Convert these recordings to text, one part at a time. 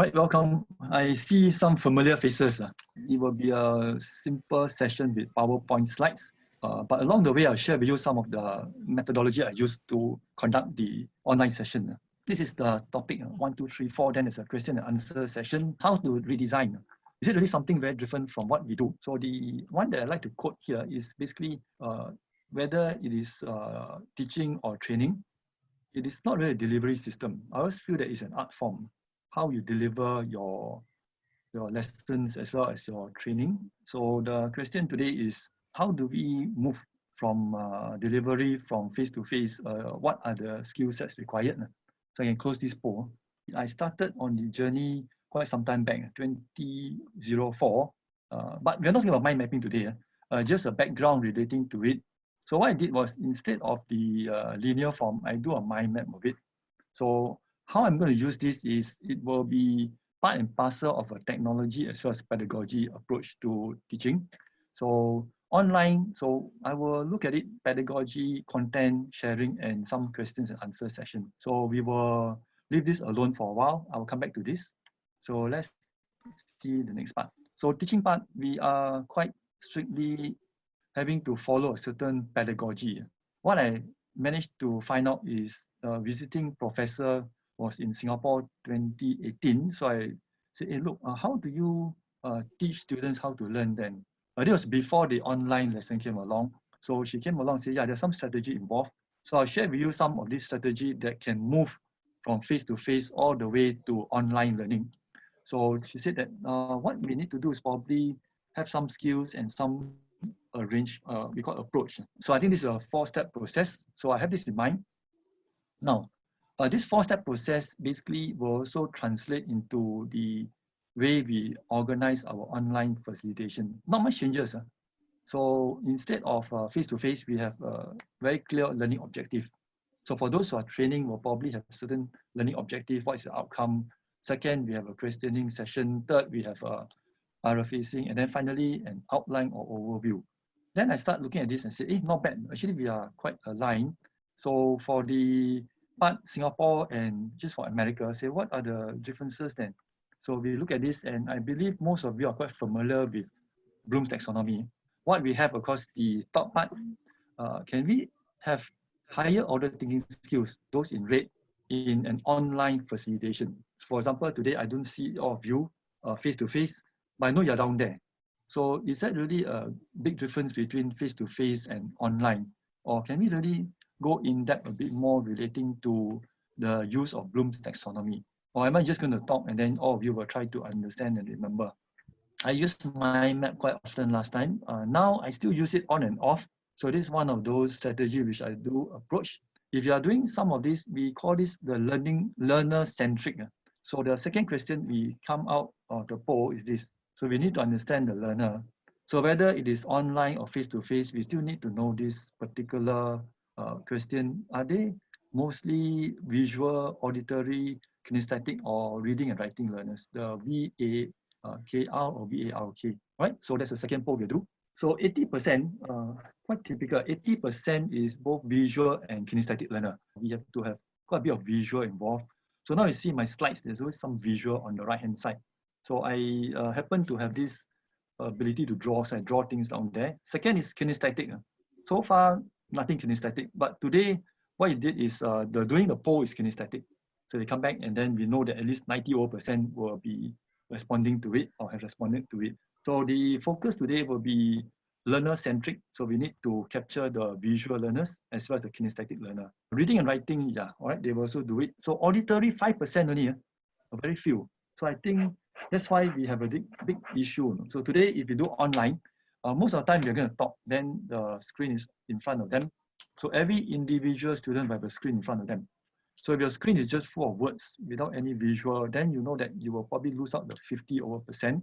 Right, welcome. I see some familiar faces. It will be a simple session with PowerPoint slides. But along the way, I'll share with you some of the methodology I used to conduct the online session. This is the topic 1, 2, 3, 4. Then it's a question and answer session. How to redesign? Is it really something very different from what we do? So the one that I like to quote here is basically whether it is teaching or training, it is not really a delivery system. I always feel that it's an art form, how you deliver your lessons as well as your training. So the question today is, how do we move from delivery from face-to-face? What are the skill sets required? So I can close this poll. I started on the journey quite some time back, 2004, but we're not talking about mind mapping today. Just a background relating to it. So what I did was, instead of the linear form, I do a mind map of it. So how I'm going to use this is, it will be part and parcel of a technology as well as pedagogy approach to teaching. So online, so I will look at it, pedagogy, content sharing, and some questions and answer session. So we will leave this alone for a while. I will come back to this. So let's see the next part. So teaching part, we are quite strictly having to follow a certain pedagogy. What I managed to find out is visiting professor was in Singapore 2018. So I said, hey, look, how do you teach students how to learn then? This was before the online lesson came along. So she came along and said, yeah, there's some strategy involved. So I'll share with you some of this strategy that can move from face-to-face all the way to online learning. So she said that what we need to do is probably have some skills and some arrange, we call approach. So I think this is a 4-step process. So I have this in mind. Now, this 4-step process basically will also translate into the way we organize our online facilitation. Not much changes. So instead of face-to-face, we have a very clear learning objective. So for those who are training, we'll probably have certain learning objective. What is the outcome? Second, we have a questioning session. Third, we have a RFacing, and then finally an outline or overview. Then I start looking at this and say, hey, not bad. Actually, we are quite aligned. So for the part Singapore and just for America, say, what are the differences then? So we look at this, and I believe most of you are quite familiar with Bloom's taxonomy. What we have across the top part, can we have higher order thinking skills, those in red, in an online facilitation? For example, today I don't see all of you face-to-face, but I know you're down there. So is that really a big difference between face-to-face and online? Or can we really go in depth a bit more relating to the use of Bloom's taxonomy? Or am I just going to talk and then all of you will try to understand and remember? I used mind map quite often last time. Now I still use it on and off. So this is one of those strategies which I do approach. If you are doing some of this, we call this the learner-centric. So the second question we come out of the poll is this. So we need to understand the learner. So whether it is online or face-to-face, we still need to know this particular question. Are they mostly visual, auditory, kinesthetic, or reading and writing learners? The VAKR or VARK, right? So that's the second poll we do. So 80%, quite typical, 80% is both visual and kinesthetic learner. We have to have quite a bit of visual involved. So now you see my slides, there's always some visual on the right-hand side. So I happen to have this ability to draw, so I draw things down there. Second is kinesthetic. So far, nothing kinesthetic, but today, what it did is doing the poll is kinesthetic. So they come back and then we know that at least 90% will be responding to it or have responded to it. So the focus today will be learner-centric. So we need to capture the visual learners as well as the kinesthetic learner. Reading and writing, yeah, all right, they will also do it. So auditory, 5% only, very few. So I think that's why we have a big issue. So today, if you do online, most of the time you're going to talk, then the screen is in front of them. So every individual student will have a screen in front of them. So if your screen is just full of words without any visual, then you know that you will probably lose out the 50%.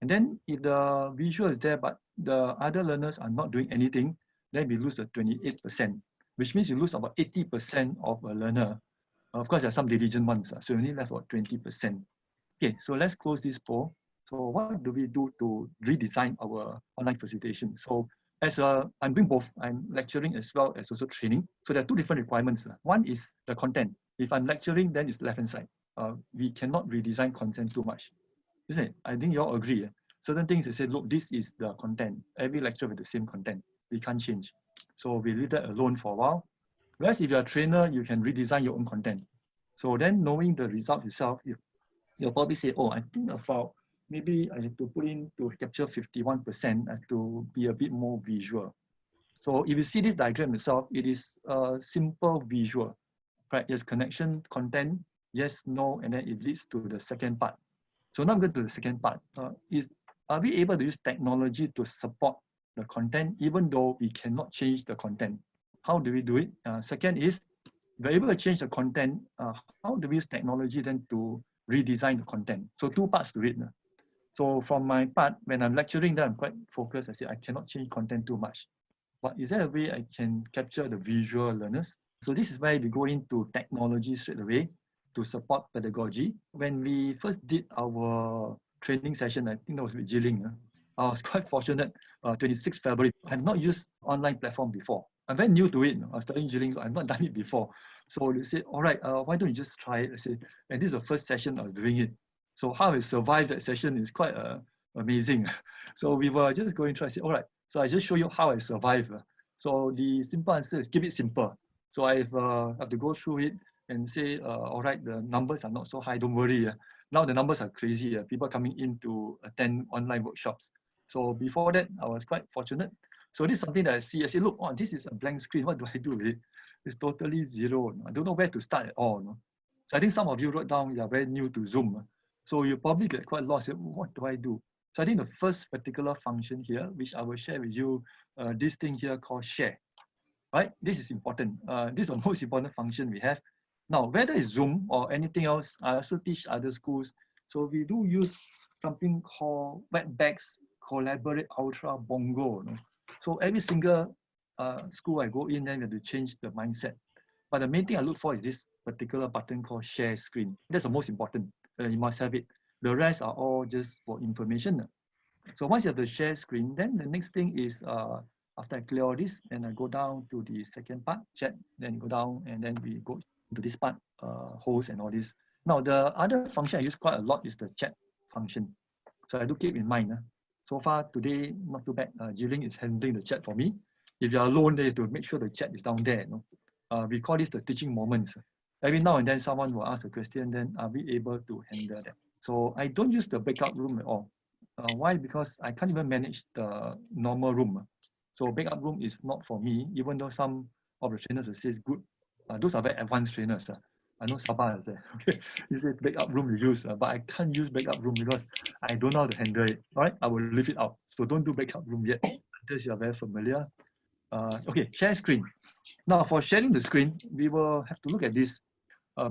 And then if the visual is there, but the other learners are not doing anything, then we lose the 28%, which means you lose about 80% of a learner. Of course, there are some diligent ones, so you only left about 20%. Okay, so let's close this poll. So what do we do to redesign our online facilitation? So as I'm doing both, I'm lecturing as well as also training. So there are two different requirements. One is the content. If I'm lecturing, then it's left-hand side. we cannot redesign content too much, isn't it? I think you all agree. Certain things they say, look, this is the content. Every lecture with the same content. We can't change. So we leave that alone for a while. Whereas if you're a trainer, you can redesign your own content. So then knowing the result itself, you'll probably say, oh, I think about maybe I have to put in to capture 51%, I have to be a bit more visual. So if you see this diagram itself, it is a simple visual, right? Yes, connection, content, yes, no, and then it leads to the second part. So now I'm going to the second part. Are we able to use technology to support the content, even though we cannot change the content? How do we do it? Second is, we're able to change the content. How do we use technology then to redesign the content? So two parts to it. So from my part, when I'm lecturing, then I'm quite focused. I say I cannot change content too much. But is there a way I can capture the visual learners? So this is where we go into technology straight away to support pedagogy. When we first did our training session, I think that was with Jiling. I was quite fortunate, 26 February. I had not used online platform before. I'm very new to it. I was telling Jiling, I've not done it before. So they said, all right, why don't you just try it? I said, and this is the first session I was doing it. So how I survived that session is quite amazing. So we were just going to try, I said, all right, so I just show you how I survived. So the simple answer is keep it simple. So I have to go through it and say, all right, the numbers are not so high, don't worry. Now the numbers are crazy. People coming in to attend online workshops. So before that, I was quite fortunate. So this is something that I see. I say, look, oh, this is a blank screen. What do I do with it? It's totally zero. I don't know where to start at all. No? So I think some of you wrote down, you're very new to Zoom. So you probably get quite lost. What do I do? So I think the first particular function here, which I will share with you, this thing here called share. Right? This is important. This is the most important function we have. Now, whether it's Zoom or anything else, I also teach other schools. So we do use something called Webex, Collaborate, Ultra, Bongo. No? So every single school I go in, then we have to change the mindset. But the main thing I look for is this particular button called share screen. That's the most important. You must have it. The rest are all just for information. So once you have the share screen, then the next thing is after I clear all this, then I go down to the second part, chat, then go down, and then we go to this part, host and all this. Now, the other function I use quite a lot is the chat function. So I do keep in mind. So far today, not too bad. Jiling is handling the chat for me. If you're alone, then you have to make sure the chat is down there. No? We call this the teaching moments. Every now and then someone will ask a question, then are we able to handle that? So I don't use the breakout room at all. Why? Because I can't even manage the normal room. So backup room is not for me, even though some of the trainers will say it's good. Those are very advanced trainers. I know Sabah is there. Okay, he says backup room you use, but I can't use backup room because I don't know how to handle it. All right, I will leave it out. So don't do backup room yet unless you are very familiar. Okay, share screen. Now for sharing the screen, we will have to look at this.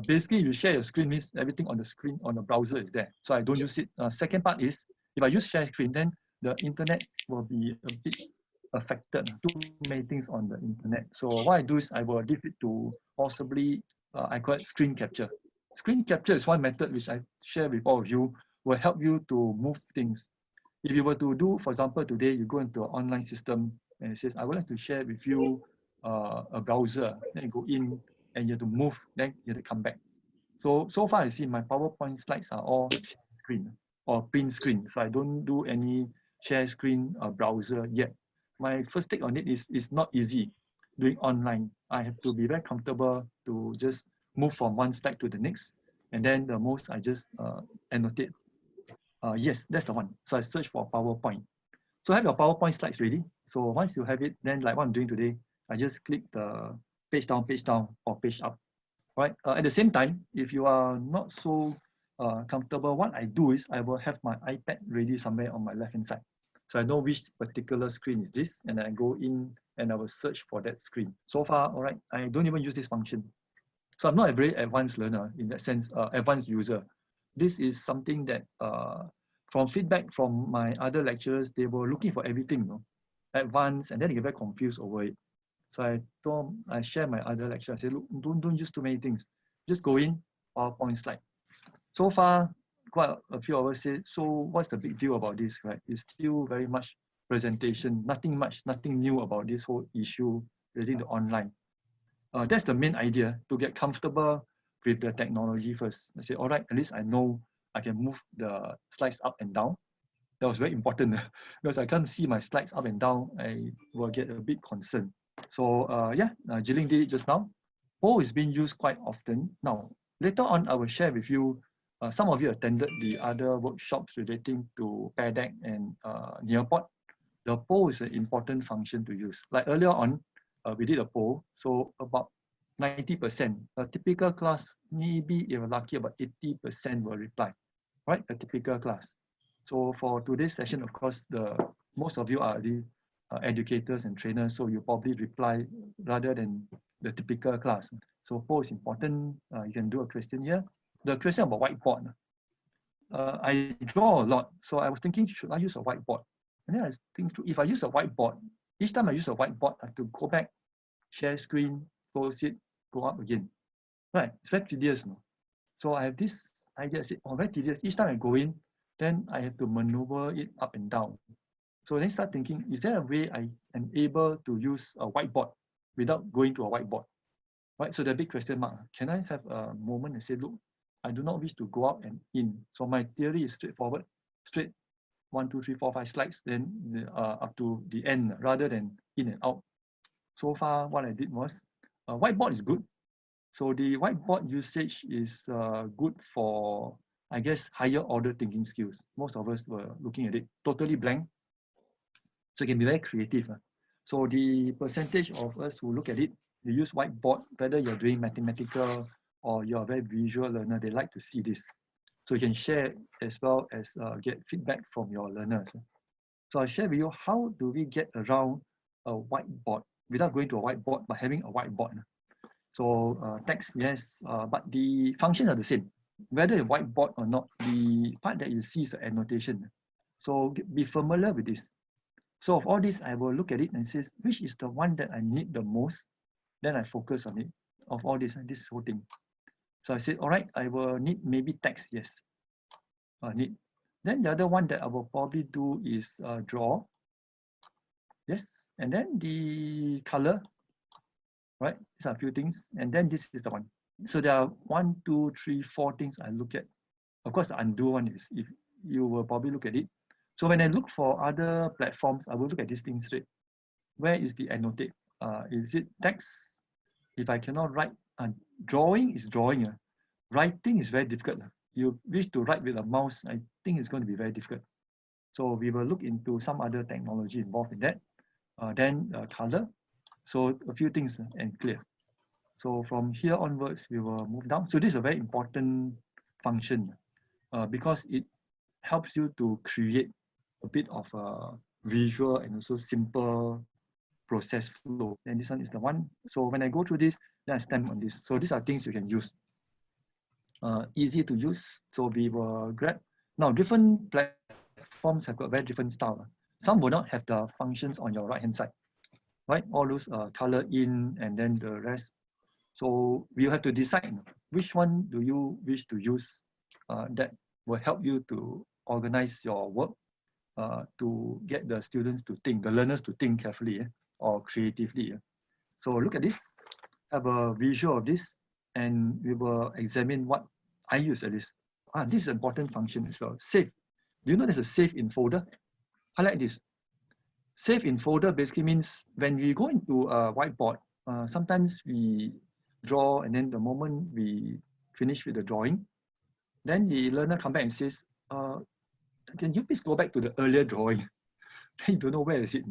Basically, you share your screen means everything on the screen on the browser is there. So I don't use it. Second part is, if I use share screen, then the internet will be a bit affected. Too many things on the internet. So what I do is I will leave it to possibly, I call it screen capture. Screen capture is one method which I share with all of you, will help you to move things. If you were to do, for example, today you go into an online system and it says, I would like to share with you a browser. Then you go in and you have to move, then you have to come back. So far I see my PowerPoint slides are all share screen or print screen. So I don't do any share screen browser yet. My first take on it is not easy doing online. I have to be very comfortable to just move from one slide to the next. And then the most I just annotate. Yes, that's the one. So I search for PowerPoint. So have your PowerPoint slides ready. So once you have it, then like what I'm doing today, I just click the page down, or page up. Right. At the same time, if you are not so comfortable, what I do is I will have my iPad ready somewhere on my left-hand side. So I know which particular screen is this, and I go in and I will search for that screen. So far, all right, I don't even use this function. So I'm not a very advanced learner in that sense, advanced user. This is something that from feedback from my other lecturers, they were looking for everything, you know, advanced, and then they get very confused over it. So I share my other lecture. I say, look, don't use too many things. Just go in, PowerPoint slide. So far, quite a few of us say, so what's the big deal about this, right? It's still very much presentation, nothing new about this whole issue relating to online. That's the main idea, to get comfortable with the technology first. I said, all right, at least I know I can move the slides up and down. That was very important because I can't see my slides up and down. I will get a bit concerned. So yeah, Jilin did it just now. Poll is being used quite often. Now, later on, I will share with you, some of you attended the other workshops relating to Pear Deck and Nearpod. The poll is an important function to use. Like earlier on, we did a poll. So about 90%, a typical class, maybe if you're lucky, about 80% will reply, right? A typical class. So for today's session, of course, most of you are the educators and trainers, so you probably reply rather than the typical class. So poll is important. You can do a question here. The question about whiteboard. I draw a lot, so I was thinking, should I use a whiteboard? And then I think, if I use a whiteboard, each time I use a whiteboard, I have to go back, share screen, close it, go up again. Right, it's very tedious. No? So I have this idea, I said, oh, very tedious. Each time I go in, then I have to maneuver it up and down. So then start thinking, is there a way I am able to use a whiteboard without going to a whiteboard? Right, so the big question mark, can I have a moment and say, look, I do not wish to go out and in. So my theory is straightforward, straight 1, 2, 3, 4, 5 slides, then up to the end rather than in and out. So far, what I did was, whiteboard is good. So the whiteboard usage is good for, I guess, higher order thinking skills. Most of us were looking at it totally blank. So it can be very creative. So the percentage of us who look at it, you use whiteboard, whether you're doing mathematical or you're a very visual learner, they like to see this. So you can share as well as get feedback from your learners. So I'll share with you, how do we get around a whiteboard without going to a whiteboard, but having a whiteboard. So text, yes, but the functions are the same. Whether a whiteboard or not, the part that you see is the annotation. So be familiar with this. So of all this, I will look at it and say, which is the one that I need the most? Then I focus on it. Of all this whole thing. So I said, all right, I will need maybe text, yes. Need. Then the other one that I will probably do is draw. Yes, and then the color, right? These are a few things. And then this is the one. So there are 1, 2, 3, 4 things I look at. Of course, the undo one is, if you will probably look at it. So when I look for other platforms, I will look at this thing straight. Where is the annotate? Is it text? If I cannot write, drawing is drawing. Writing is very difficult. You wish to write with a mouse, I think it's going to be very difficult. So we will look into some other technology involved in that. Then color. So a few things and clear. So from here onwards, we will move down. So this is a very important function because it helps you to create a bit of a visual and also simple process flow. And this one is the one. So when I go through this, then I stamp on this. So these are things you can use. Easy to use. So we will grab. Now, different platforms have got very different style. Some will not have the functions on your right-hand side, right? All those color in and then the rest. So we have to decide which one do you wish to use that will help you to organize your work, to get the students to think, the learners to think carefully or creatively. So look at this, have a visual of this, and we will examine what I use at this. This is an important function as well. Save. Do you know there's a save in folder? Highlight this. Save in folder basically means when we go into a whiteboard, sometimes we draw, and then the moment we finish with the drawing, then the learner come back and says, can you please go back to the earlier drawing? Then you don't know where is it.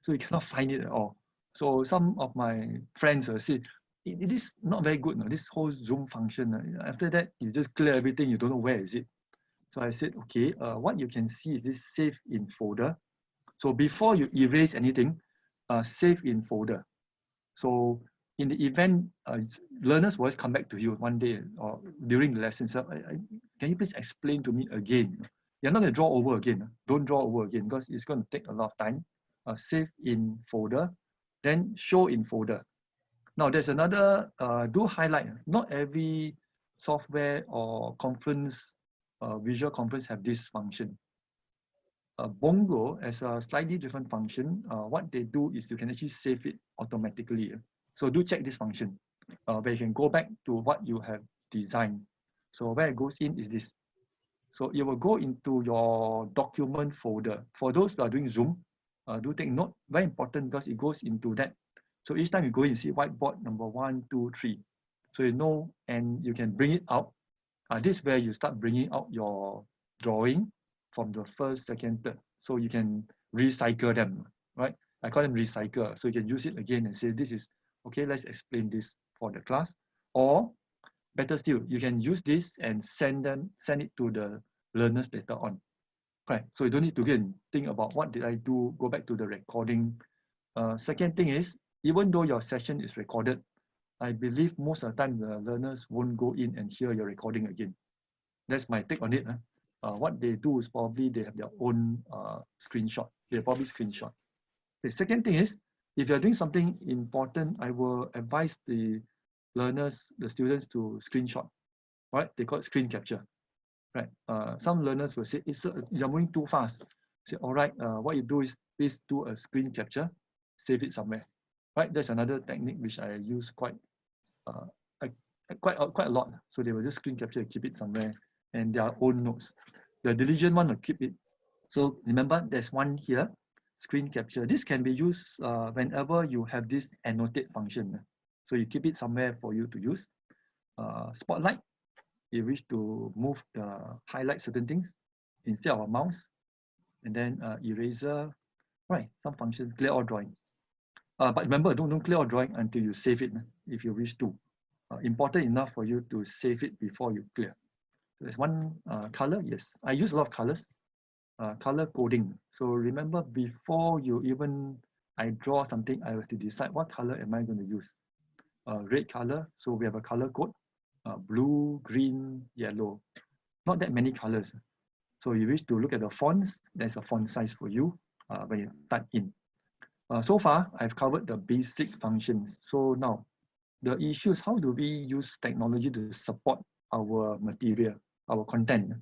So you cannot find it at all. So some of my friends say, it is not very good, this whole Zoom function. After that, you just clear everything, you don't know where is it. So I said, okay, what you can see is this save in folder. So before you erase anything, save in folder. So in the event, learners will always come back to you one day or during the lesson. So can you please explain to me again? You're not going to draw over again. Don't draw over again because it's going to take a lot of time. Save in folder, then show in folder. Now there's another, do highlight. Not every software or conference, visual conference have this function. Bongo has a slightly different function. What they do is you can actually save it automatically. So do check this function where you can go back to what you have design. So where it goes in is this. So it will go into your document folder. For those who are doing Zoom, do take note, very important because it goes into that. So each time you go in, you see whiteboard number 1, 2, 3. So you know, and you can bring it out. This is where you start bringing out your drawing from the first, second, third. So you can recycle them, right? I call them recycle. So you can use it again and say, this is, okay, let's explain this for the class. Or better still, you can use this and send it to the learners later on. Right. So you don't need to again think about what did I do, go back to the recording. Second thing is, even though your session is recorded, I believe most of the time the learners won't go in and hear your recording again. That's my take on it. What they do is probably they have their own screenshot. They probably screenshot. The second thing is, if you're doing something important, I will advise the learners, the students to screenshot. Right? They call it screen capture. Right? Some learners will say, you're moving too fast. Say, all right, what you do is please do a screen capture, save it somewhere. Right? That's another technique which I use quite a lot. So they will just screen capture, keep it somewhere, and their own notes. The diligent one will keep it. So remember, there's one here, screen capture. This can be used whenever you have this annotate function. So you keep it somewhere for you to use. Spotlight, you wish to move highlight certain things instead of a mouse. And then eraser, right, some function, clear all drawing. But remember, don't clear all drawing until you save it if you wish to. Important enough for you to save it before you clear. So there's one color, yes. I use a lot of colors, color coding. So remember, before you even, I draw something, I have to decide what color am I going to use. Red color, so we have a color code, blue, green, yellow. Not that many colors. So you wish to look at the fonts, there's a font size for you when you type in. So far, I've covered the basic functions. So now, the issue is how do we use technology to support our material, our content?